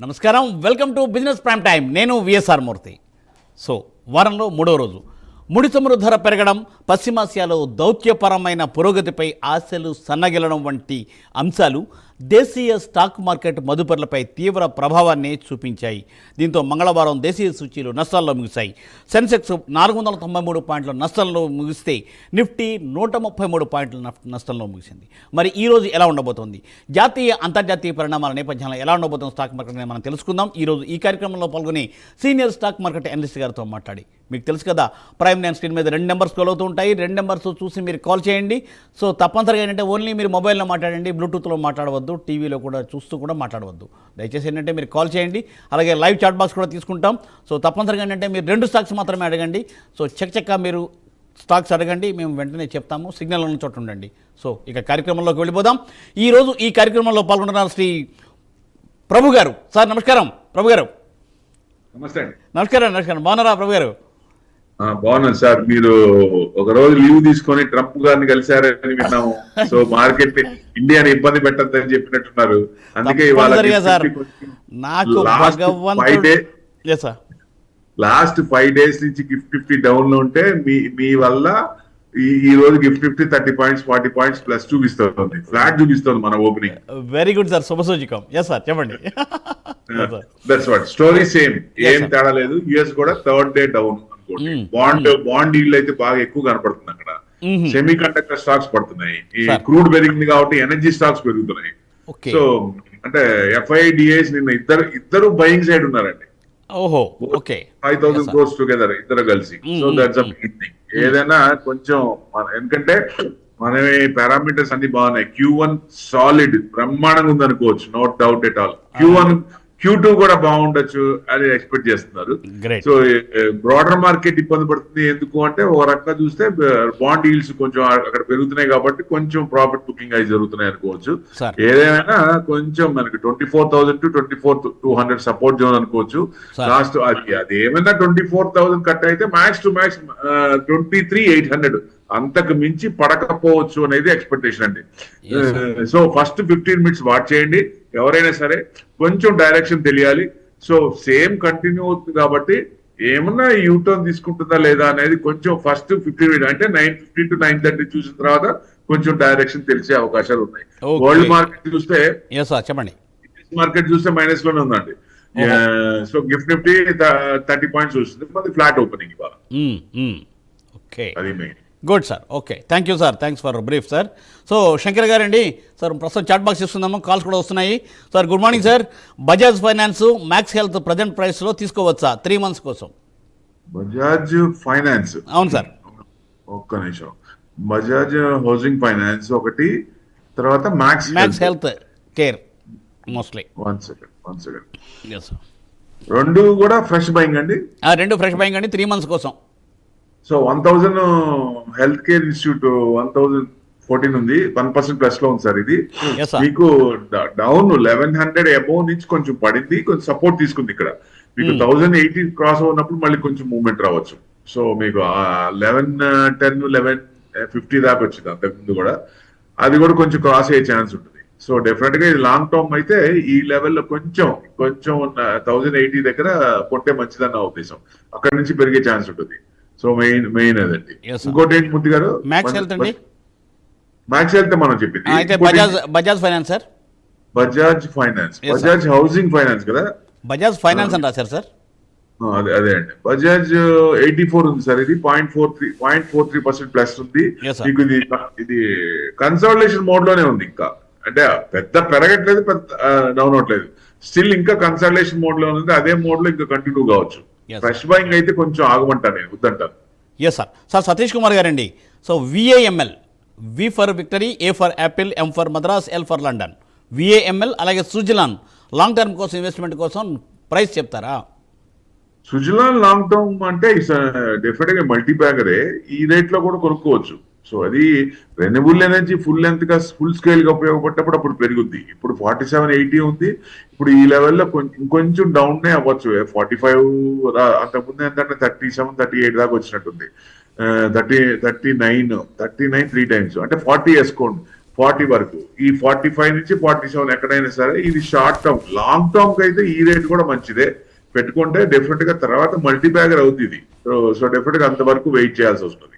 నమస్కారం, welcome to business prime time. నేను VSR మూర్తి. So వారంలో మూడో రోజు ముడి చమురు ధర పెరగడం, పశ్చిమాసియాలో దౌత్యపరమైన పురోగతిపై ఆశలు సన్నగిలడం వంటి అంశాలు దేశీయ స్టాక్ మార్కెట్ మదుపర్లపై తీవ్ర ప్రభావాన్ని చూపించాయి. దీంతో మంగళవారం దేశీయ సూచీలు నష్టాల్లో ముగిశాయి. సెన్సెక్స్ 493 పాయింట్ల నష్టాల్లో ముగిస్తే నిఫ్టీ 133 పాయింట్ల నష్టంలో ముగిసింది. మరి ఈరోజు ఎలా ఉండబోతోంది, జాతీయ అంతర్జాతీయ పరిణామాల నేపథ్యంలో ఎలా ఉండబోతుంది స్టాక్ మార్కెట్ అనేది మనం తెలుసుకుందాం. ఈరోజు ఈ కార్యక్రమంలో పాల్గొని సీనియర్ స్టాక్ మార్కెట్ అనలిస్ట్ గారితో మాట్లాడి, మీకు తెలుసు కదా ప్రైమ్ లైన్ స్క్రీన్ మీద 2 నెంబర్స్ కాల్ అవుతూ ఉంటాయి. 2 నెంబర్స్ చూసి మీరు కాల్ చేయండి. సో తప్పనిసరిగా ఏంటంటే ఓన్లీ మీరు మొబైల్లో మాట్లాడండి, బ్లూటూత్లో మాట్లాడవద్దు, టీవీలో కూడా చూస్తూ కూడా మాట్లాడవద్దు. దయచేసి ఏంటంటే మీరు కాల్ చేయండి. అలాగే లైవ్ చాట్ బాక్స్ కూడా తీసుకుంటాం. సో తప్పనిసరిగా ఏంటంటే మీరు 2 స్టాక్స్ మాత్రమే అడగండి. సో చక్క మీరు స్టాక్స్ అడగండి, మేము వెంటనే చెప్తాము. సిగ్నల్ ఉన్న చోట ఉండండి. సో ఇక కార్యక్రమంలోకి వెళ్ళిపోదాం. ఈరోజు ఈ కార్యక్రమంలో పాల్గొంటున్నారు శ్రీ ప్రభు గారు. సార్ నమస్కారం. ప్రభు గారు నమస్తే అండి. నమస్కారం. బాగున్నారా ప్రభు గారు? బాగున్నాను సార్. మీరు ఒక రోజు లీవ్ తీసుకొని ట్రంప్ గారిని కలిశారని విన్నాము. సో మార్కెట్ ఇండియాని ఇబ్బంది పెట్టద్దని చెప్పినట్టున్నారు. అందుకే లాస్ట్ 5 days నుంచి గిఫ్ట్ 50 డౌన్ లో ఉంటే మీ వల్ల ఈ రోజు గిఫ్ట్ 50 30 పాయింట్స్ 40 పాయింట్స్ ప్లస్ చూపిస్తుంది, ఫ్లాట్ చూపిస్తుంది మన ఓపెనింగ్. వెరీ గుడ్ సార్, శుభసూచకం. సార్ చెప్పండి. దట్స్ వాట్ స్టోరీ, సేమ్ ఏం తేడా లేదు. యుఎస్ కూడా 3rd day down. Bond yield అయితే బాగా ఎక్కువ కనపడుతుంది అక్కడ. సెమీ కండక్టర్ స్టాక్స్ పడుతున్నాయి, ఈ క్రూడ్ పెరిగింది కాబట్టి ఎనర్జీ స్టాక్స్ పెరుగుతున్నాయి. సో అంటే ఎఫ్ఐడిఎస్ నిన్న ఇద్దరు బయింగ్ సైడ్ ఉన్నారండి. 5,000 crores టుగెదర్ ఇద్దరు కలిసి. So that's a big thing. ఏదైనా కొంచెం ఎందుకంటే మనమే పారామీటర్స్ అన్ని బాగున్నాయి. Q1 సాలిడ్ బ్రహ్మాండంగా ఉంది అనుకోవచ్చు, no doubt at all. Q2 కూడా బాగుండొచ్చు అని ఎక్స్పెక్ట్ చేస్తున్నారు. సో బ్రాడర్ మార్కెట్ ఇబ్బంది పడుతుంది. ఎందుకు అంటే ఒక రకంగా చూస్తే బాండ్ ఈల్డ్స్ కొంచెం అక్కడ పెరుగుతున్నాయి కాబట్టి కొంచెం ప్రాఫిట్ బుకింగ్ అవి జరుగుతున్నాయి అనుకోవచ్చు. ఏదైనా కొంచెం మనకి 24,000 to 24,200 సపోర్ట్ జోన్ అనుకోవచ్చు. లాస్ట్ అది ఏమైనా 24,000 కట్ అయితే మ్యాక్స్ టు మ్యాక్స్ 23,800 అంతకు మించి పడకపోవచ్చు అనేది ఎక్స్పెక్టేషన్ అండి. సో ఫస్ట్ 15 minutes వాచ్ చేయండి. ఎవరైనా సరే కొంచెం డైరెక్షన్ తెలియాలి. సో సేమ్ కంటిన్యూ అవుతుంది కాబట్టి ఏమన్నా యూటర్న్ తీసుకుంటుందా లేదా అనేది కొంచెం ఫస్ట్ 15 minutes అంటే 9:50 to 9:30 చూసిన తర్వాత కొంచెం డైరెక్షన్ తెలిసే అవకాశాలు ఉన్నాయి. వరల్డ్ మార్కెట్ చూస్తే చెప్పండి, మార్కెట్ చూస్తే మైనస్ లోనే ఉందండి. సో గిఫ్ట్ నిఫ్టీ 30 పాయింట్స్ వస్తుంది, మరి ఫ్లాట్ ఓపెనింగ్ ఇవాళ. అది main. Good sir. Okay, thank you sir. Thanks for brief sir. So Shankar గారండి, సార్ ప్రస్తుతం చాట్ బాక్స్ ఇస్తున్నాము, కాల్స్ కూడా వస్తున్నాయి. Sir good morning sir. Bajaj finance max health present ప్రైస్లో తీసుకోవచ్చా 3 months కోసం? బజాజ్ ఫైనాన్స్, అవును సార్. ఒక్క నిమిషం. బజాజ్ హౌసింగ్ ఫైనాన్స్ ఒకటి, తర్వాత max health care mostly. One second. రెండు కూడా ఫ్రెష్ బయింగ్ అండి? 2 ఫ్రెష్ బయింగ్ అండి, 3 months కోసం. సో 1,000 హెల్త్ కేర్ ఇన్స్టిట్యూట్ 1,014 ఉంది, 1% ప్లస్ లో ఉంది సార్. ఇది మీకు డౌన్ 1100 అబోవ్ నుంచి కొంచెం పడింది, కొంచెం సపోర్ట్ తీసుకుంది. ఇక్కడ మీకు 1,080 క్రాస్ ఉన్నప్పుడు మళ్ళీ కొంచెం మూవ్మెంట్ రావచ్చు. సో మీకు 1110 1150 దాకా వచ్చింది అంతకుముందు కూడా. అది కూడా కొంచెం క్రాస్ అయ్యే ఛాన్స్ ఉంటుంది. సో డెఫినెట్ గా ఇది లాంగ్ టర్మ్ అయితే ఈ లెవెల్లో కొంచెం 1,080 దగ్గర కొంటే మంచిదన్న ఉద్దేశం. అక్కడ నుంచి పెరిగే ఛాన్స్ ఉంటుంది. సో మెయిన్ అదండి. ఇంకోటి ఏంటి మూర్తి గారు? మ్యాక్స్ హెల్త్ అండి. మ్యాక్స్ హెల్త్ మనం చెప్పింది Bajaj finance sir. Bajaj finance, Bajaj housing finance కదా. బజాజ్ ఫైనాన్స్ అని రాశారు సార్. అదే అండి. బజాజ్ 84 ఉంది సార్. ఇది 0.43% ప్లస్ ఉంది. మీకు ఇది కన్సాలిడేషన్ మోడ్ లోనే ఉంది. ఇంకా అంటే పెద్ద పెరగట్లేదు, పెద్ద డౌన్ అవట్లేదు. స్టిల్ ఇంకా కన్సాలిడేషన్ మోడ్ లో ఉంది. అదే మోడ్ లో ఇంకా కంటిన్యూ కావచ్చు. ఫ్రెష్ బయింగ్ అయితే కొంచెం ఆగమంటాను, నేను వద్దంటాను. Yes sir. Sir Satish Kumar గారండి. So VAML, V for victory, A for apple, M for Madras, L for London, VAML అలాగే సుజలాన్ లాంగ్ టర్మ్ కోసం ఇన్వెస్ట్మెంట్ కోసం ప్రైస్ చెప్తారా? సుజలాన్ లాంగ్ టర్మ్ అంటే డెఫినెట్ గా మల్టీ బ్యాగరే. ఈ రేట్ లో కూడా కొనుక్కోవచ్చు. సో అది రెన్యూబుల్ ఎనర్జీ ఫుల్ లెంత్ గా ఫుల్ స్కేల్ గా ఉపయోగపడ్డప్పుడు అప్పుడు పెరుగుద్ది. ఇప్పుడు 4780 ఉంది. ఇప్పుడు ఈ లెవెల్లో ఇంకొంచెం డౌన్ అవ్వచ్చు. 45 అంతకుముందు ఏంటంటే 37 38 దాకా వచ్చినట్టుంది. 39 3 times అంటే 40 వేసుకోండి. 40 వరకు, ఈ 45 నుంచి 47 ఎక్కడైనా సరే ఇది షార్ట్ టర్మ్. లాంగ్ టర్మ్ కి అయితే ఈ రేట్ కూడా మంచిదే, పెట్టుకుంటే డెఫినెట్ గా తర్వాత మల్టీ బ్యాగర్ అవుతుంది ఇది. సో డెఫినెట్ గా అంతవరకు వెయిట్ చేయాల్సి వస్తుంది.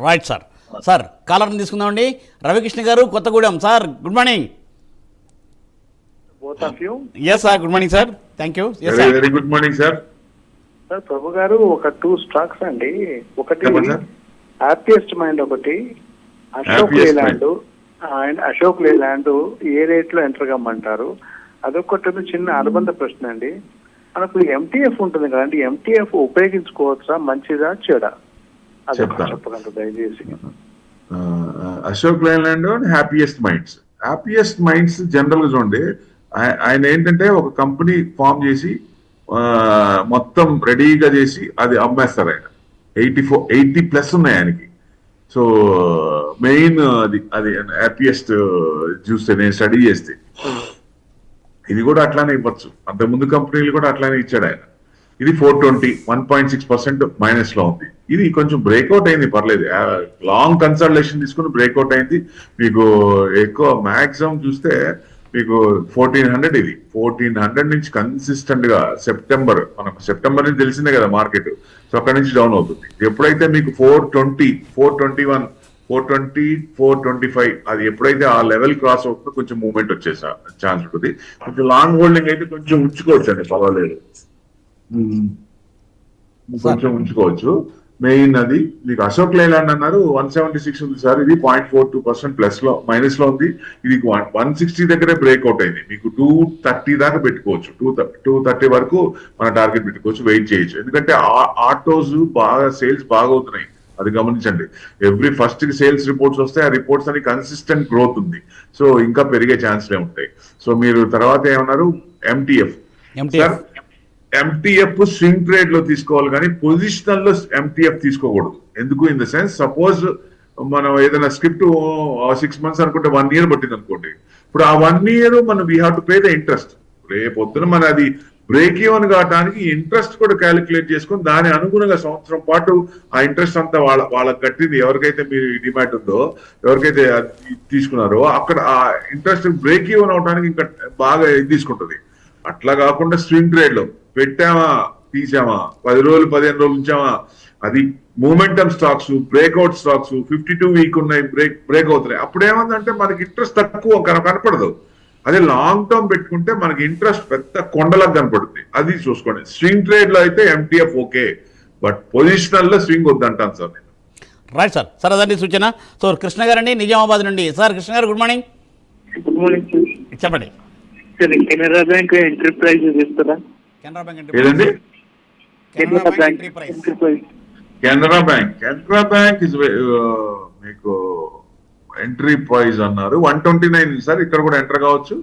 Right sir. సార్ కాలర్ని తీసుకుందామండి. రవికృష్ణ గారు, Kothagudem. Sir good morning. Both of you. Yes sir, good morning sir. Thank you. Very good morning sir. Sir Prabhu గారు, ఒక 2 స్టాక్స్ అండి. ఒకటి చెప్పండి సార్. హ్యాపీయెస్ట్ మైండ్, ఒకటి అశోక్ Happiest లేలాండ్. అండ్ అశోక్ లేలాండ్ ఏ రేట్ లో ఎంటర్ కమ్మంటారు? అదొకటి చిన్న అనుబంధ ప్రశ్న అండి. మనకు ఎంటీఎఫ్ ఉంటుంది కదండి, ఎంటీఎఫ్ ఉపయోగించుకోవచ్చా, మంచిదా చెడా? అది చెప్పగలరు దయచేసి. Ashok Leyland and happiest minds general గా చూడండి, ఆయన ఏంటంటే ఒక కంపెనీ ఫామ్ చేసి మొత్తం రెడీగా చేసి అది అమ్మేస్తారు. ఆయన 80+ ఉన్నాయి ఆయనకి. సో మెయిన్ అది హ్యాపీయెస్ట్ చూస్తే, నేను స్టడీ చేస్తే ఇది కూడా అట్లానే ఇవ్వచ్చు. అంతకుముందు కంపెనీలు కూడా అట్లానే ఇచ్చాడు ఆయన. ఇది 420, 1.6% మైనస్ లో ఉంది. ఇది కొంచెం బ్రేక్అవుట్ అయింది, పర్లేదు. లాంగ్ కన్సల్టేషన్ తీసుకుని బ్రేక్అవుట్ అయింది. మీకు ఎక్కువ మాక్సిమం చూస్తే మీకు 1400, ఇది 1400 నుంచి కన్సిస్టెంట్ గా సెప్టెంబర్ నుంచి తెలిసిందే కదా మార్కెట్. సో అక్కడ నుంచి డౌన్ అవుతుంది. ఎప్పుడైతే మీకు 420, 421, 420, 425 అది ఎప్పుడైతే ఆ లెవెల్ క్రాస్ అవుతుందో కొంచెం మూవ్మెంట్ వచ్చే ఛాన్స్ ఉంటుంది. కొంచెం లాంగ్ హోల్డింగ్ అయితే కొంచెం ఉంచుకోవచ్చు అండి, పర్వాలేదు, కొంచెం ఉంచుకోవచ్చు. మెయిన్ అది మీకు అశోక్ లైలాండ్ అన్నారు 176 ఉంది సార్. ఇది 0.42% ప్లస్ లో మైనస్ లో ఉంది. ఇది 160 దగ్గరే బ్రేక్అవుట్ అయింది. మీకు 230 దాకా పెట్టుకోవచ్చు. 230 వరకు మన టార్గెట్ పెట్టుకోవచ్చు, వెయిట్ చేయొచ్చు. ఎందుకంటే ఆటోస్ బాగా సేల్స్ బాగా అవుతున్నాయి, అది గమనించండి. ఎవ్రీ ఫస్ట్ కి సేల్స్ రిపోర్ట్స్ వస్తాయి. ఆ రిపోర్ట్స్ అని కన్సిస్టెంట్ గ్రోత్ ఉంది. సో ఇంకా పెరిగే ఛాన్స్లే ఉంటాయి. సో మీరు తర్వాత ఏమన్నారు, ఎంటీఎఫ్. ఎంటీఎఫ్ స్వింగ్ ట్రేడ్ లో తీసుకోవాలి, కానీ పొజిషనల్ లో ఎంటీఎఫ్ తీసుకోకూడదు. ఎందుకు? ఇన్ ద సెన్స్, సపోజ్ మనం ఏదైనా స్క్రిప్ట్ 6 months అనుకుంటే 1 year పట్టింది అనుకోండి. ఇప్పుడు ఆ 1 year మనం we have to pay the interest. రేపొద్దున మన అది బ్రేక్ ఈవెన్ కావడానికి ఇంట్రెస్ట్ కూడా క్యాలిక్యులేట్ చేసుకొని దాని అనుగుణంగా సంవత్సరం పాటు ఆ ఇంట్రెస్ట్ అంతా వాళ్ళకి కట్టింది, ఎవరికైతే మీరు డిమాట్ ఉందో, ఎవరికైతే తీసుకున్నారో అక్కడ ఆ ఇంట్రెస్ట్ బ్రేక్ ఈవెన్ అవడానికి ఇంకా బాగా తీసుకుంటుంది. అట్లా కాకుండా స్వింగ్ ట్రేడ్ లో పెట్టామా తీసామా, 10 రోజులు 15 రోజులు ఉంచామా, అది momentum stocks, breakout stocks 52 week ఉన్నాయి, బ్రేక్ అవుతున్నాయి. అప్పుడు ఏమందంటే మనకి ఇంట్రెస్ట్ తక్కువ కనపడదు. అదే లాంగ్ టర్మ్ పెట్టుకుంటే మనకి ఇంట్రెస్ట్ పెద్ద కొండలకు కనపడుతుంది. అది చూసుకోండి. స్వింగ్ ట్రేడ్ లో అయితే ఎంటీఎఫ్ ఓకే, బట్ పొజిషనల్ లో స్వింగ్ వద్దంటాను సార్ నేను. Right sir. సార్ అదండి సూచన. సో కృష్ణ గారండి నిజామాబాద్ నుండి. సార్ కృష్ణ గారు, గుడ్ మార్నింగ్. గుడ్ మార్నింగ్ చెప్పండి. కెనరా బ్యాంక్ ఎంట్రీ ప్రైస్ ఇస్తారా? కెనరా బ్యాంక్ ఏదండి? ప్రైస్. కెనరా బ్యాంక్ ఇస్ మీకు ఎంట్రీ ప్రైస్ అన్నారు 129 సార్. ఇక్కడ కూడా ఎంటర్ కావచ్చు.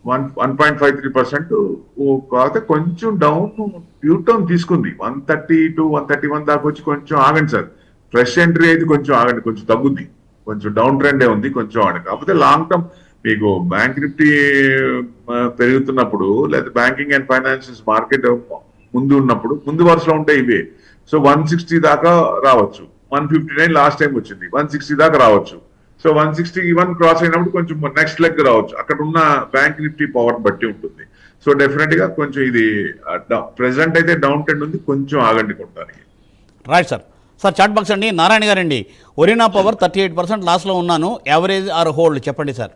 1.53%. కాకపోతే కొంచెం డౌన్ యూటర్న్ తీసుకుంది. 130 to 131 దాకా వచ్చి కొంచెం ఆగండి సార్. ఫ్రెష్ ఎంట్రీ అయితే కొంచెం ఆగండి, కొంచెం తగ్గుద్ది. కొంచెం డౌన్ ట్రెండే ఉంది, కొంచెం ఆగండి. కాకపోతే లాంగ్ టర్మ్ మీకు బ్యాంక్ నిఫ్టీ పెరుగుతున్నప్పుడు, లేదా బ్యాంకింగ్ అండ్ ఫైనాన్షియల్స్ మార్కెట్ ముందు ఉన్నప్పుడు ముందు వరుసలో ఉంటాయి ఇవే. సో 160 దాకా రావచ్చు. 159 లాస్ట్ టైం వచ్చింది, 160 దాకా రావచ్చు. సో 161 క్రాస్ అయినప్పుడు కొంచెం నెక్స్ట్ లెగ్ రావచ్చు. అక్కడ ఉన్న బ్యాంక్ నిఫ్టీ పవర్ బట్టి ఉంటుంది. సో డెఫినెట్ గా కొంచెం ఇది ప్రెసెంట్ అయితే డౌన్ ట్రెండ్ ఉంది, కొంచెం ఆగండి కొనడానికి. Right sir. Sir chat box అండి, నారాయణ గారండి. ఒరినా పవర్ 38% లాస్లో ఉన్నాను, యావరేజ్ ఆర్ హోల్డ్ చెప్పండి సార్.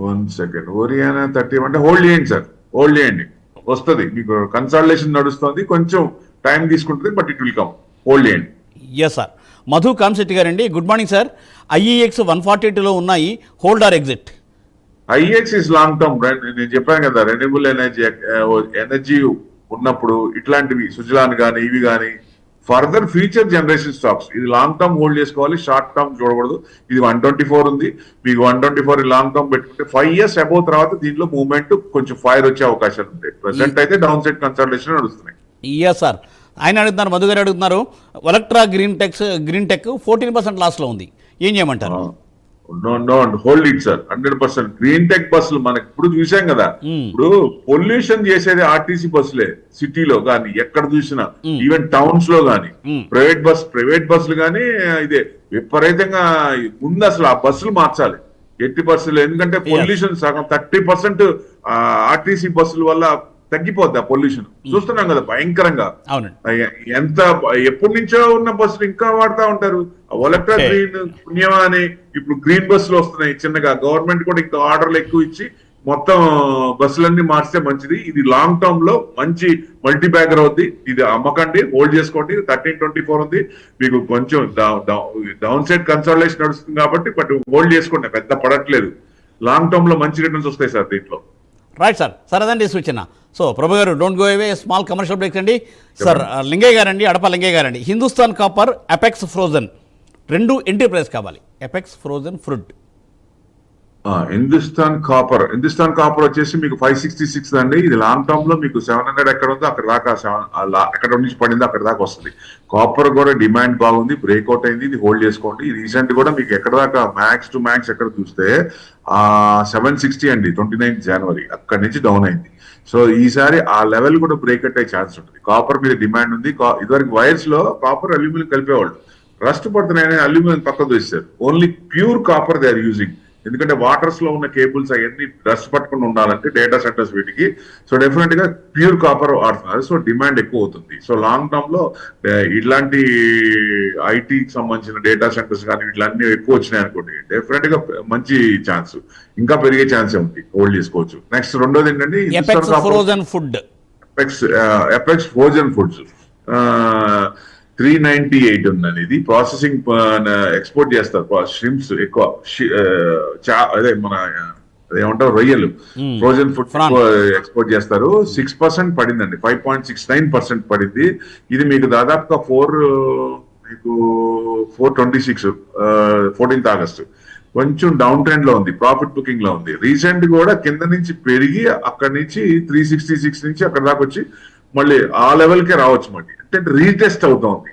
1 second. ఒరియానా 30 అంటే హోల్డ్ చేయండి సార్, హోల్డ్ చేయండి. వస్తుంది, మీకు కన్సల్టేషన్ నడుస్తుంది, కొంచెం టైం తీసుకుంటుంది, but it will come. Hold చేయండి. Yes sir. మధు కామశెట్టి గారండి, గుడ్ మార్నింగ్ సార్. ఐఈఎక్స్ 142లో ఉన్నాయి, hold or exit? IEX is long term. నేను చెప్పాను కదా, రెన్యూబుల్ ఎనర్జీ ఉన్నప్పుడు ఇట్లాంటివి సుజలాన్ కానీ ఇవి కానీ ఫర్దర్ ఫ్యూచర్ జనరేషన్ స్టాక్స్, ఇది లాంగ్ టర్మ్ హోల్డ్ చేసుకోవాలి, షార్ట్ టర్మ్ చూడకూడదు. ఇది 124 ఉంది, మీకు 124 లాంగ్ టర్మ్ పెట్టుకుంటే 5 years అబౌవ్ తర్వాత దీంట్లో మూవ్మెంట్ కొంచెం ఫైర్ వచ్చే అవకాశాలు ఉంటాయి. ప్రెసెంట్ అయితే డౌన్ సైడ్ కన్సల్టేషన్ నడుస్తున్నాయి. Yes sir. ఆయన అడుగుతున్నారు, మధు గారు అడుగుతున్నారు, ఒలక్ట్రా గ్రీన్ టెక్ 14% లాస్లో ఉంది, ఏం చేయమంటారు? Hold it sir, 100%. Green tech బస్సులు మనకి ఇప్పుడు చూసాం కదా, ఇప్పుడు పొల్యూషన్ చేసేది ఆర్టీసీ బస్సులే, సిటీలో కానీ ఎక్కడ చూసినా, ఈవెన్ టౌన్స్ లో కానీ ప్రైవేట్ బస్సులు కానీ ఇదే విపరీతంగా ముందు అసలు ఆ బస్సులు మార్చాలి, ఎట్టి బస్సులు. ఎందుకంటే పొల్యూషన్ సగం 30% ఆర్టీసీ బస్సుల వల్ల తగ్గిపోద్ది ఆ పొల్యూషన్. చూస్తున్నాం కదా భయంకరంగా. ఎంత ఎప్పటి నుంచో ఉన్న బస్సులు ఇంకా వాడుతూ ఉంటారు. ఒలెక్ట్రా గ్రీన్ పుణ్యమా అని ఇప్పుడు గ్రీన్ బస్సులు వస్తున్నాయి చిన్నగా. గవర్నమెంట్ కూడా ఇంకా ఆర్డర్లు ఎక్కువ ఇచ్చి మొత్తం బస్సులన్నీ మార్చితే మంచిది. ఇది లాంగ్ టర్మ్ లో మంచి మల్టీ బ్యాగర్ అవుద్ది. ఇది అమ్మకండి, హోల్డ్ చేసుకోండి. 1324 ఉంది మీకు, కొంచెం డౌన్ సైడ్ కన్సల్టేషన్ నడుస్తుంది కాబట్టి, బట్ హోల్డ్ చేసుకోండి, పెద్ద పడట్లేదు. లాంగ్ టర్మ్ లో మంచి రిటర్న్స్ వస్తాయి సార్ దీంట్లో. Right sir. సార్ అదండి సూచన. సో ప్రభు గారు, don't go away, small commercial breaks అండి. సార్ లింగయ్య గారండి, అడప లింగయ్య గారండి, హిందుస్థాన్ కాపర్, అపెక్స్ ఫ్రోజన్ రెండు ఎంట్రీ ప్రైస్ కావాలి. Apex frozen food. Hindustan copper వచ్చేసి మీకు 566 అండి. ఇది లాంగ్ టర్మ్ లో మీకు 700 ఎక్కడ ఉందో అక్కడ దాకా, ఎక్కడ నుంచి పడిందో అక్కడ దాకా వస్తుంది. కాపర్ కూడా డిమాండ్ బాగుంది, బ్రేక్అవుట్ అయింది, ఇది హోల్డ్ చేసుకోండి. రీసెంట్ కూడా మీకు ఎక్కడ దాకా మ్యాక్స్ టు మ్యాక్స్ ఎక్కడ చూస్తే 760 అండి, 29 జనవరి అక్కడి నుంచి డౌన్ అయింది. సో ఈసారి ఆ లెవెల్ కూడా బ్రేక్అవుట్ అయ్యే ఛాన్స్ ఉంటుంది. కాపర్ మీద డిమాండ్ ఉంది. ఇదివరకు వైర్స్ లో కాపర్ అల్యూమినియం కలిపేవాళ్ళు, రస్ట్ పడుతున్నాయని అల్యూమినియం పక్కకు వేస్తారు. Only pure copper they are using. ఎందుకంటే వాటర్స్ లో ఉన్న కేబుల్స్ అవన్నీ డస్ట్ పట్టుకుని ఉండాలంటే డేటా సెంటర్స్ వీటికి. సో డెఫినెట్ గా ప్యూర్ కాపర్ వాడుతున్నారు. సో డిమాండ్ ఎక్కువ అవుతుంది. సో లాంగ్ టర్మ్ లో ఇట్లాంటి ఐటీకి సంబంధించిన డేటా సెంటర్స్ కానీ ఇట్లన్నీ ఎక్కువ వచ్చినాయి అనుకోండి, డెఫినెట్ గా మంచి ఛాన్స్, ఇంకా పెరిగే ఛాన్స్ ఉంది, హోల్డ్ చేసుకోవచ్చు. నెక్స్ట్ రెండోది ఏంటంటే అపెక్స్ ఫ్రోజన్ ఫుడ్స్ 398 ఉందండి. ఇది ప్రాసెసింగ్ ఎక్స్పోర్ట్ చేస్తారు, షింప్స్ ఎక్కువ, అదే మన అదేమంటారు రొయ్యలు, ఫ్రోజన్ ఫుడ్ ఎక్స్పోర్ట్ చేస్తారు. 6% పడిందండి, 5.69% పడింది. ఇది మీకు దాదాపుగా 426 14th ఆగస్టు కొంచెం డౌన్ ట్రెండ్ లో ఉంది, ప్రాఫిట్ బుకింగ్ లో ఉంది. రీసెంట్ కూడా కింద నుంచి పెరిగి అక్కడి నుంచి 366 నుంచి అక్కడ దాకా వచ్చి మళ్ళీ ఆ లెవెల్ కే రావచ్చు. మళ్ళీ అంటే రీటెస్ట్ అవుతుంది.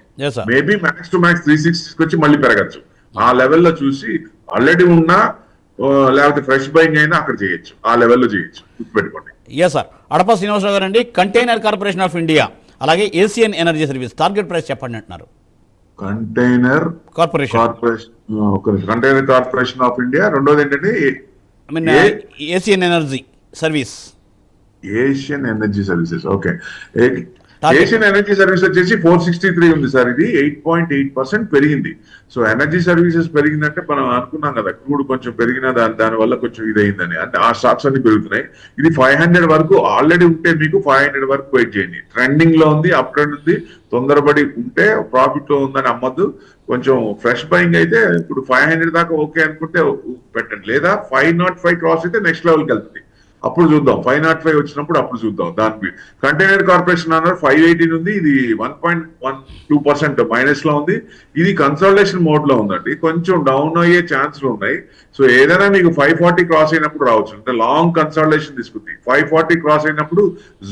మేబీ మ్యాక్స్ టు మ్యాక్స్ 360 వచ్చి మళ్ళీ పెరగచ్చు. ఆ లెవెల్లో చూసి ఆల్రెడీ ఉన్నా లేకపోతే ఫ్రెష్ బయింగ్ అయినా అక్కడ చేయొచ్చు, ఆ లెవెల్లో చేయొచ్చు, గుర్తుపెట్టుకోండి. సార్ అడప శ్రీనివాసరావు గారు అండి, కంటైనర్ కార్పొరేషన్ ఆఫ్ ఇండియా అలాగే Asian energy service target price చెప్పండి అంటున్నారు. కంటైనర్ కార్పొరేషన్ ఆఫ్ ఇండియా, రెండోది ఏంటంటే Asian energy service. Asian energy services, okay. Asian energy service వచ్చేసి 463 ఉంది సార్. ఇది 8.8% పెరిగింది. సో ఎనర్జీ సర్వీసెస్ పెరిగిందంటే మనం అనుకున్నాం కదా, క్రూడ్ కొంచెం పెరిగినా దాని వల్ల కొంచెం ఇదైందని, అంటే ఆ స్టాక్స్ అన్ని పెరుగుతున్నాయి. ఇది 500 వరకు ఆల్రెడీ ఉంటే మీకు 500 వరకు వెయిట్ చేయండి. ట్రెండింగ్ లో ఉంది, అప్ ట్రెండ్ ఉంది. తొందరపడి ఉంటే ప్రాఫిట్ లో ఉందని అమ్మద్దు. కొంచెం ఫ్రెష్ బయింగ్ అయితే ఇప్పుడు 500 దాకా ఓకే అనుకుంటే పెట్టండి, లేదా 505 క్రాస్ అయితే నెక్స్ట్ లెవెల్కి వెళ్తుంది, అప్పుడు చూద్దాం. 505 వచ్చినప్పుడు అప్పుడు చూద్దాం. దానికి కంటైనర్ కార్పొరేషన్ అన్నారు 518 ఉంది. ఇది 1.12% మైనస్ లో ఉంది. ఇది కన్సల్టేషన్ మోడ్ లో ఉందండి, కొంచెం డౌన్ అయ్యే ఛాన్స్లు ఉన్నాయి. సో ఏదైనా మీకు 540 క్రాస్ అయినప్పుడు రావచ్చు, అంటే లాంగ్ కన్సల్టేషన్ తీసుకుంది. 540 క్రాస్ అయినప్పుడు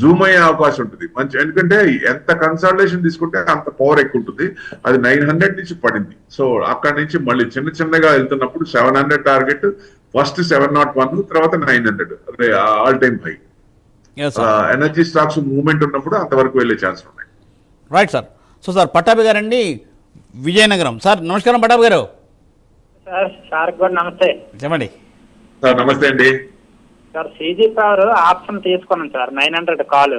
జూమ్ అయ్యే అవకాశం ఉంటుంది మంచి, ఎందుకంటే ఎంత కన్సల్టేషన్ తీసుకుంటే అంత పవర్ ఎక్కువ ఉంటుంది. అది 900 నుంచి పడింది. సో అక్కడి నుంచి మళ్ళీ చిన్నగా వెళ్తున్నప్పుడు 700 టార్గెట్, ఫస్ట్ 701, తర్వాత 900, అదే all time high. Energy stocks movement ఉన్నప్పుడు అంతవరకు వెళ్ళే ఛాన్స్ ఉన్నాయి. Right sir. So sir Pattabhi గారండి, విజయనగరం. సార్ నమస్కారం పట్టాభి గారు. సార్ కూడా నమస్తే. చెప్పండి సార్. నమస్తే అండి సార్. సీజీ పవర్ ఆప్షన్ తీసుకున్నాం సార్, 900 కాల్.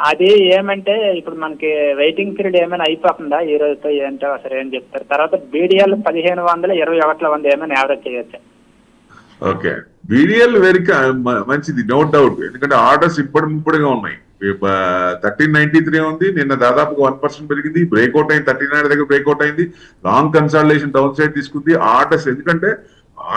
అది ఏమంటే ఇప్పుడు మనకి వెయిటింగ్ పీరియడ్ ఏమైనా అయిపోతుందా ఈ రోజుతో, ఏంటో అసలు ఏం చెప్తారు? తర్వాత బీడీఎల్ 1521 ఏమైనా యావరేజ్ చేయొచ్చు? ఓకే, బీడీఎల్ వెరీ మంచిది, నో డౌట్. ఎందుకంటే ఆర్డర్స్ ఇప్పుడుగా ఉన్నాయి. 1393 ఉంది, నిన్న దాదాపుగా 1% పెరిగింది. బ్రేక్అవుట్ అయింది, 39 దగ్గర బ్రేక్అవుట్ అయింది. లాంగ్ కన్సల్టేషన్ డౌన్ సైడ్ తీసుకుంది. ఆర్డర్స్, ఎందుకంటే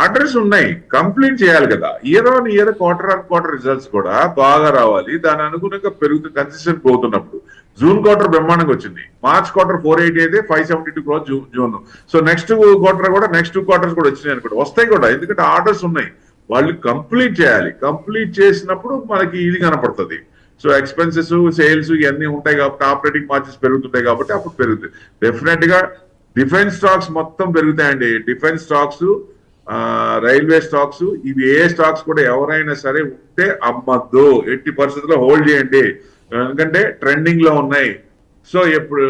ఆర్డర్స్ ఉన్నాయి, కంప్లీట్ చేయాలి కదా. Year on year, quarter results కూడా బాగా రావాలి. దాని అనుగుణంగా పెరుగుతూ కన్సిస్టెంట్ పోతున్నప్పుడు జూన్ క్వార్టర్ బ్రహ్మాండంగా వచ్చింది. మార్చ్ క్వార్టర్ 480 అయితే 572 crores June. So next quarter కూడా, నెక్స్ట్ 2 క్వార్టర్స్ కూడా వచ్చినాయి అనుకోండి, వస్తాయి కూడా. ఎందుకంటే ఆర్డర్స్ ఉన్నాయి, వాళ్ళు కంప్లీట్ చేయాలి. కంప్లీట్ చేసినప్పుడు మనకి ఇది కనపడుతుంది. సో ఎక్స్పెన్సెస్, సేల్స్ ఇవన్నీ ఉంటాయి కాబట్టి, ఆపరేటింగ్ మార్జిన్స్ పెరుగుతుంటాయి కాబట్టి అప్పుడు పెరుగుతుంది. డెఫినెట్ గా డిఫెన్స్ స్టాక్స్ మొత్తం పెరుగుతాయండి. డిఫెన్స్ స్టాక్స్, రైల్వే స్టాక్స్, ఇవి ఏ స్టాక్స్ కూడా ఎవరైనా సరే ఉంటే అమ్మద్దు, 80% హోల్డ్ చేయండి. ఎందుకంటే ట్రెండింగ్ లో ఉన్నాయి. సో ఇప్పుడు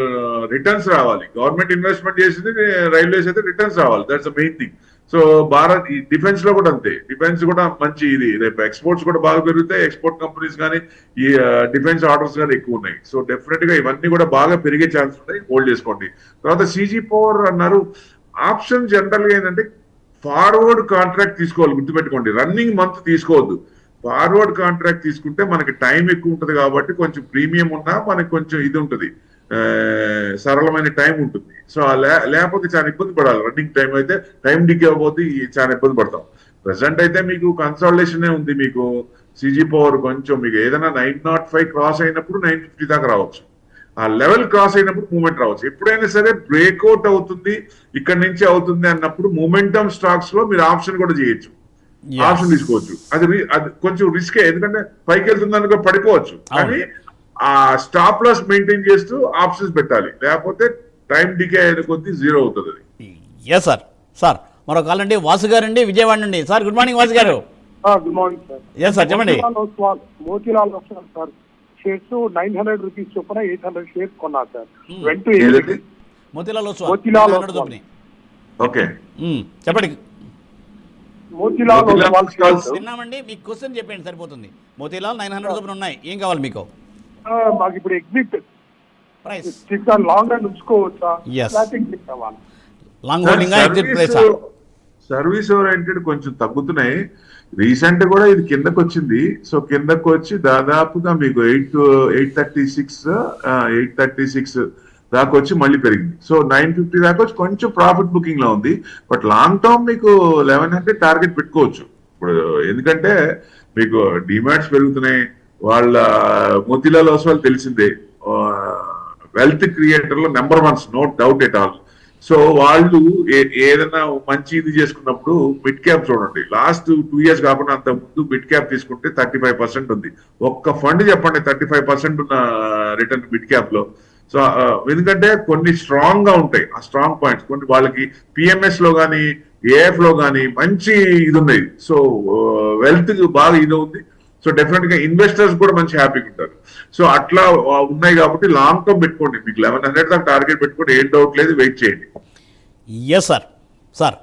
రిటర్న్స్ రావాలి. గవర్నమెంట్ ఇన్వెస్ట్మెంట్ చేసింది, రైల్వేస్ అయితే రిటర్న్స్ రావాలి. That's the main thing. So Bharat ఈ డిఫెన్స్ లో కూడా అంతే. డిఫెన్స్ కూడా మంచి ఇది. రేపు ఎక్స్పోర్ట్స్ కూడా బాగా పెరుగుతాయి. ఎక్స్పోర్ట్ కంపెనీస్ కానీ ఈ డిఫెన్స్ ఆర్డర్స్ కానీ ఎక్కువ ఉన్నాయి. సో డెఫినెట్ గా ఇవన్నీ కూడా బాగా పెరిగే ఛాన్స్ ఉన్నాయి. హోల్డ్ చేసుకోండి. తర్వాత CG పవర్ అన్నారు. ఆప్షన్ జనరల్ గా ఏంటంటే ఫార్వర్డ్ కాంట్రాక్ట్ తీసుకోవాలి. గుర్తుపెట్టుకోండి, రన్నింగ్ మంత్ తీసుకోవద్దు. ఫార్వర్డ్ కాంట్రాక్ట్ తీసుకుంటే మనకి టైం ఎక్కువ ఉంటుంది కాబట్టి కొంచెం ప్రీమియం ఉన్నా మనకి కొంచెం ఇది ఉంటుంది, సరళమైన టైం ఉంటుంది. సో లేకపోతే చాలా ఇబ్బంది పడాలి. రన్నింగ్ టైం అయితే టైం డికే అవ్వబోతే చాలా ఇబ్బంది పడతాం. ప్రెసెంట్ అయితే మీకు కన్సల్టేషన్ ఉంది. మీకు CG పవర్ కొంచెం మీకు ఏదైనా 905 క్రాస్ అయినప్పుడు 950 దాకా రావచ్చు. ఆ లెవెల్ క్రాస్ అయినప్పుడు మూవ్మెంట్ రావచ్చు. ఎప్పుడైనా సరే బ్రేక్అవుట్ అవుతుంది, ఇక్కడ నుంచి అవుతుంది అన్నప్పుడు మూమెంటమ్ స్టాక్స్ లో మీరు ఆప్షన్ కూడా చేయొచ్చు. ఆప్షన్ తీసుకోవచ్చు. అది కొంచెం రిస్కే, ఎందుకంటే పైకి వెళ్తుందనుకో పడిపోవచ్చు. కానీ ఆ స్టాప్ లాస్ మెయింటైన్ చేస్తూ ఆప్షన్స్ పెట్టాలి. లేకపోతే టైం డికే అయిన కొద్దీ జీరో అవుతుంది అది. Yes sir. సార్ మరో కాల్ అండి, వాసు గారు అండి, విజయవాడ నుండి. సార్ గుడ్ మార్నింగ్ వాసు గారు. Good morning sir. Yes sir చెప్పండి. మోతీలాల్ వస్తున్నాను సార్. షేర్స్ 900 రూపీస్ చొప్పున 800 షేర్స్ కొన్నా సార్. మోతీలాల్ మోతీలాల్ ఓకే చెప్పండి. మోతీలాల్ విన్నామండి. మీకు క్వశ్చన్ చెప్పండి సరిపోతుంది. మోతీలాల్ 900 చొప్పున ఉన్నాయి. ఏం కావాలి మీకు? మాకు ఇప్పుడు ఎగ్జిట్ ప్రైస్ లాంగ్ రన్ ఉంచుకోవచ్చా? Long holding exit price. Service oriented కొంచెం తగ్గుతున్నాయి. రీసెంట్ కూడా ఇది కిందకు వచ్చింది. సో కిందకు వచ్చి దాదాపుగా మీకు 836 దాకా వచ్చి మళ్ళీ పెరిగింది. సో 950 దాకా వచ్చి కొంచెం ప్రాఫిట్ బుకింగ్ లో ఉంది. బట్ లాంగ్ టర్మ్ మీకు 1100 టార్గెట్ పెట్టుకోవచ్చు ఇప్పుడు. ఎందుకంటే మీకు డిమాండ్స్ పెరుగుతున్నాయి. వాళ్ళ మోతీలాల్ ఓస్వాల్ తెలిసిందే, వెల్త్ క్రియేటర్ లో number 1, no doubt at all. So వాళ్ళు ఏదైనా మంచి ఇది చేసుకున్నప్పుడు మిడ్ క్యాప్ చూడండి. లాస్ట్ 2 years కాకుండా అంత ముందు మిడ్ క్యాప్ తీసుకుంటే 35% ఉంది. ఒక్క ఫండ్ చెప్పండి 35% ఉన్న రిటర్న్ మిడ్ క్యాప్ లో. సో ఎందుకంటే కొన్ని స్ట్రాంగ్ గా ఉంటాయి. ఆ స్ట్రాంగ్ పాయింట్స్ కొన్ని వాళ్ళకి PMS లో కానీ AF లో కానీ మంచి ఇది ఉన్నాయి. సో వెల్త్ బాగా ఇది ఉంది. సో డెఫినెట్ గా ఇన్వెస్టర్స్ కూడా మంచి హ్యాపీగా ఉంటారు. సో అట్లా ఉన్నాయి కాబట్టి లాంగ్ టర్మ్ పెట్టుకోండి. మీకు 1100 దాకా టార్గెట్ పెట్టుకోండి. ఏం డౌట్ లేదు, వెయిట్ చేయండి. Yes sir. Sir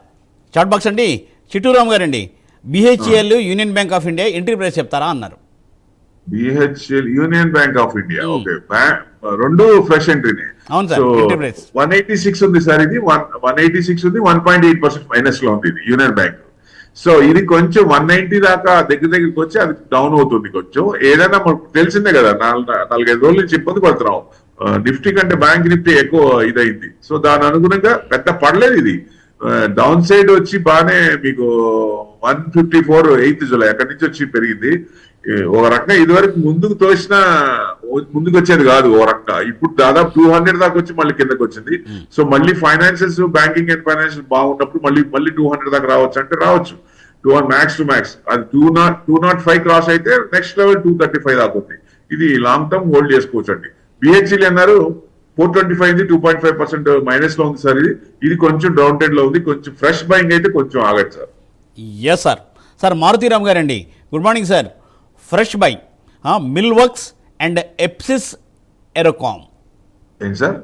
chat box అండి, చిట్టూరామ్ గారు అండి, BHEL union bank of India entry price చెప్తారా అన్నారు. BHEL union bank of India okay, రెండు ఫ్రెష్ ఎంట్రీనే. అవును సార్. ఎంట్రీ ప్రైస్ 186 ఉంది సార్. ఇది 186 ఉంది. 1.8% మైనస్ లో ఉంది ఇది యూనియన్ బ్యాంక్. సో ఇది కొంచెం 190 దాకా దగ్గరికి వచ్చి అది డౌన్ అవుతుంది కొంచెం. ఏదైనా మనకు తెలిసిందే కదా, 4-5 రోజుల నుంచి ఇబ్బంది పడుతున్నాం. నిఫ్టీ కంటే బ్యాంక్ నిఫ్టీ ఎక్కువ ఇదైంది. సో దాని అనుగుణంగా పెద్ద పడలేదు ఇది. డౌన్ సైడ్ వచ్చి బాగానే మీకు 154 8th జూలై అక్కడి నుంచి వచ్చి పెరిగింది. ఒక రకంగా ఇదివరకు ముందుకు తోసిన ముందుకు వచ్చేది కాదు ఒక రకంగా. ఇప్పుడు దాదాపు 200 దాకా వచ్చి మళ్ళీ కిందకి వచ్చింది. సో మళ్ళీ ఫైనాన్షియల్స్, బ్యాంకింగ్ అండ్ ఫైనాన్షియల్ బాగున్నప్పుడు మళ్ళీ 200 దాకా రావచ్చు అంటే రావచ్చు. 200 మ్యాక్స్ టు మ్యాక్స్. అది 205 క్రాస్ అయితే నెక్స్ట్ లెవెల్ 235 దాకా ఉంది. ఇది లాంగ్ టర్మ్ హోల్డ్ చేసుకోవచ్చు అండి. BHEL అన్నారు 425 2.5% మైనస్ లో ఉంది సార్. ఇది కొంచెం డౌన్ ట్రెండ్ లో ఉంది. కొంచెం ఫ్రెష్ బయింగ్ అయితే కొంచెం ఆగచ్చు sir. Yes sir. Sir Maruthiram గారు అండి, good morning sir. Fresh buy millworks and Apsis Aerocom. ఏంటి సార్?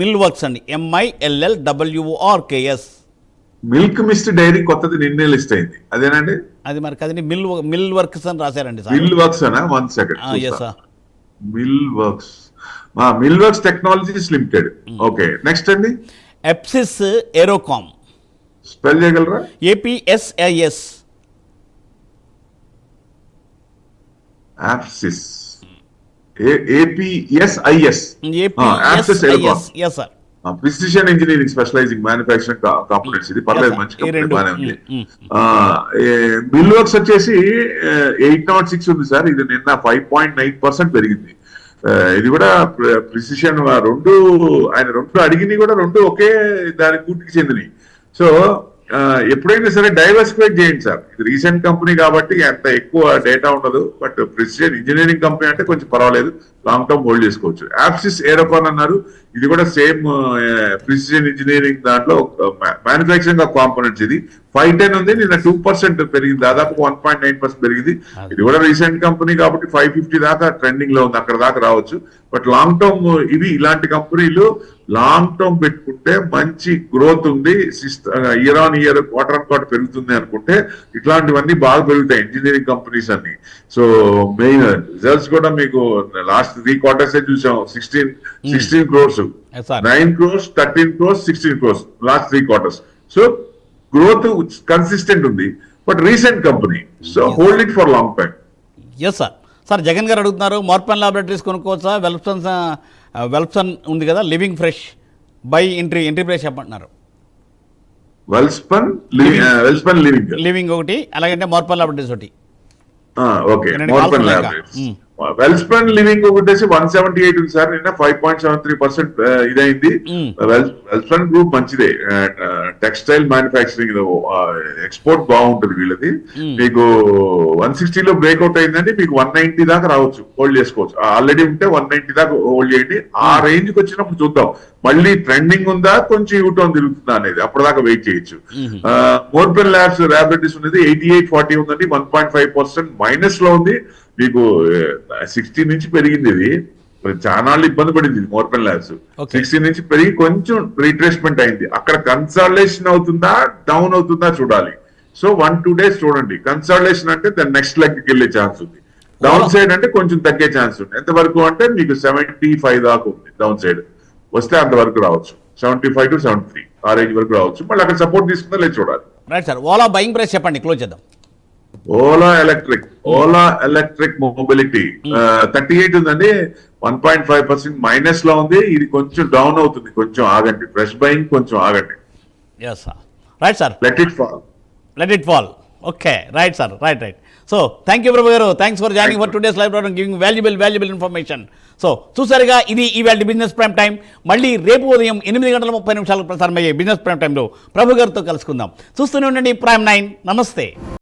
మిల్వర్క్స్ అండి, MILLWORKS. మిల్క్ మిస్ట్ డైరీ కొత్తది నిన్నే లిస్ట్ అయింది, అదేనండి? అది మరి కదండి, మిల్ వర్క్స్ అని రాశారండి సార్. మిల్ వర్క్స్ అనా? 1 second. Mill works technologies limited. Okay, next అండి. ఎప్సిస్ ఎరోకామ్. స్పెల్ చేయగలరా? APSIS. Apsis. APSIS. Apsis Aerocom. yes sir. Precision engineering specialising manufacturing components. ఇది పర్లేదు, మంచి కంపెనీ బాగానే ఉంది. మిల్ వర్క్స్ వచ్చేసి 806 ఉంది సార్. ఇది నిన్న 5.9% పెరిగింది. ఇది కూడా ప్రిసిషన్ ఆయన రెండు అడిగినవి కూడా రెండు ఒకే దాని కూటికి చెందినవి. సో ఎప్పుడైనా సరే డైవర్సిఫై చేయండి సార్. ఇది రీసెంట్ కంపెనీ కాబట్టి అంత ఎక్కువ డేటా ఉండదు. బట్ ప్రిసిజన్ ఇంజనీరింగ్ కంపెనీ అంటే కొంచెం పర్వాలేదు, లాంగ్ టర్మ్ హోల్డ్ చేసుకోవచ్చు. యాప్సిస్ ఏరోకాన్ అన్నారు, ఇది కూడా సేమ్ ప్రిసిజన్ ఇంజనీరింగ్ దాంట్లో మ్యానుఫాక్చరింగ్ ఆఫ్ కాంపోనెంట్స్. ఇది 510 ఉంది, నిన్న 2% పెరిగింది, దాదాపు 1.9% పెరిగింది. ఇది కూడా రీసెంట్ కంపెనీ కాబట్టి 550 దాకా ట్రెండింగ్ లో ఉంది, అక్కడ దాకా రావచ్చు. బట్ లాంగ్ టర్మ్ ఇలాంటి కంపెనీలు లాంగ్ టర్మ్ పెట్టుకుంటే మంచి గ్రోత్ ఉంది, year on year, quarter on quarter పెరుగుతుంది అనుకుంటే ఇట్లాంటివన్నీ బాగా పెరుగుతాయి ఇంజనీరింగ్ కంపెనీస్ అన్ని. సో మెయిన్ రిజల్ట్స్ కూడా మీకు లాస్ట్ 3 quarters చూసాం. 16 crores, 9 crores, 13 crores, 16 crores last 3 quarters. So growth consistent ఉంది, but recent company, so hold it for long time. Yes sir. Sir Jagan గారు అడుగుతున్నారు, మార్పన్ ల్యాబొరేటరీస్ కొనుక్కోవచ్చా? వెల్ప్సన్ ఉంది కదా, living fresh buy entry price చెప్పంటున్నారు. వెల్స్పన్ లివింగ్ ఒకటి, అలాగంటే మార్పన్ ల్యాబొరేటరీస్ ఒకటి. ఓకే, మార్పన్ ల్యాబొరేటరీస్. వెల్స్పన్ లివింగ్ ఒకటేసి 178 ఉంది సార్, నిన్న 5.73% ఇదైంది. వెల్స్పన్ గ్రూప్ మంచిదే, టెక్స్టైల్ మ్యానుఫ్యాక్చరింగ్ ఎక్స్పోర్ట్ బాగుంటుంది వీళ్ళది. మీకు 160 లో బ్రేక్అవుట్ అయిందంటే మీకు 190 దాకా రావచ్చు, హోల్డ్ చేసుకోవచ్చు. ఆల్రెడీ ఉంటే 190 దాకా హోల్డ్ చేయండి. ఆ రేంజ్ కి వచ్చినప్పుడు చూద్దాం మళ్ళీ ట్రెండింగ్ ఉందా, కొంచెం యూటర్న్ తిరుగుతుందా అనేది, అప్పటిదాకా వెయిట్ చేయొచ్చు. మోర్బెన్ ల్యాబొరేటరీస్ ఉన్నది 8840 ఉందండి, 1.5% మైనస్ లో ఉంది. మీకు 60 నుంచి పెరిగింది, ఇది చాలా ఇబ్బంది పడింది మోర్పెన్ ల్యాబ్స్. 60 నుంచి పెరిగి కొంచెం రీట్రేస్మెంట్ అయింది. అక్కడ కన్సాలిడేషన్ అవుతుందా, డౌన్ అవుతుందా చూడాలి. సో 1-2 days చూడండి. కన్సాలిడేషన్ అంటే దాని నెక్స్ట్ లెగ్ కి వెళ్ళే ఛాన్స్ ఉంది, డౌన్ సైడ్ అంటే కొంచెం తగ్గే ఛాన్స్ ఉంది. ఎంతవరకు అంటే మీకు 75 దాకా ఉంది, డౌన్ సైడ్ వస్తే అంతవరకు రావచ్చు. 75 to 73 ఆ రేంజ్ వరకు రావచ్చు. మళ్ళీ అక్కడ సపోర్ట్ తీసుకుందా లేదు చూడాలి. Right sir. Ola buying price చెప్పండి, క్లోజ్ చేద్దాం. ఓలా ఎలక్ట్రిక్ మొబిలిటీ 38 ఉందండి, 1.5% మైనస్ లో ఉంది. ఇది కొంచెం డౌన్ అవుతుంది, కొంచెం ఆగండి. ఫ్రెష్ బయింగ్ కొంచెం ఆగండి. Yes sir. Right sir. Let it fall. Okay, right sir. Right. So thank you Prabhu గారు, thanks for joining for today's live programme, giving valuable information. సో చూసారుగా, ఇది ఇవాళ బిజినెస్ ప్రైమ్ టైం. మళ్ళీ రేపు ఉదయం 8:30 ప్రసారమయ్యే బిజినెస్ ప్రైమ్ టైంలో ప్రభు గారితో కలుసుకుందాం. చూస్తూనే ఉండండి Prime 9. నమస్తే.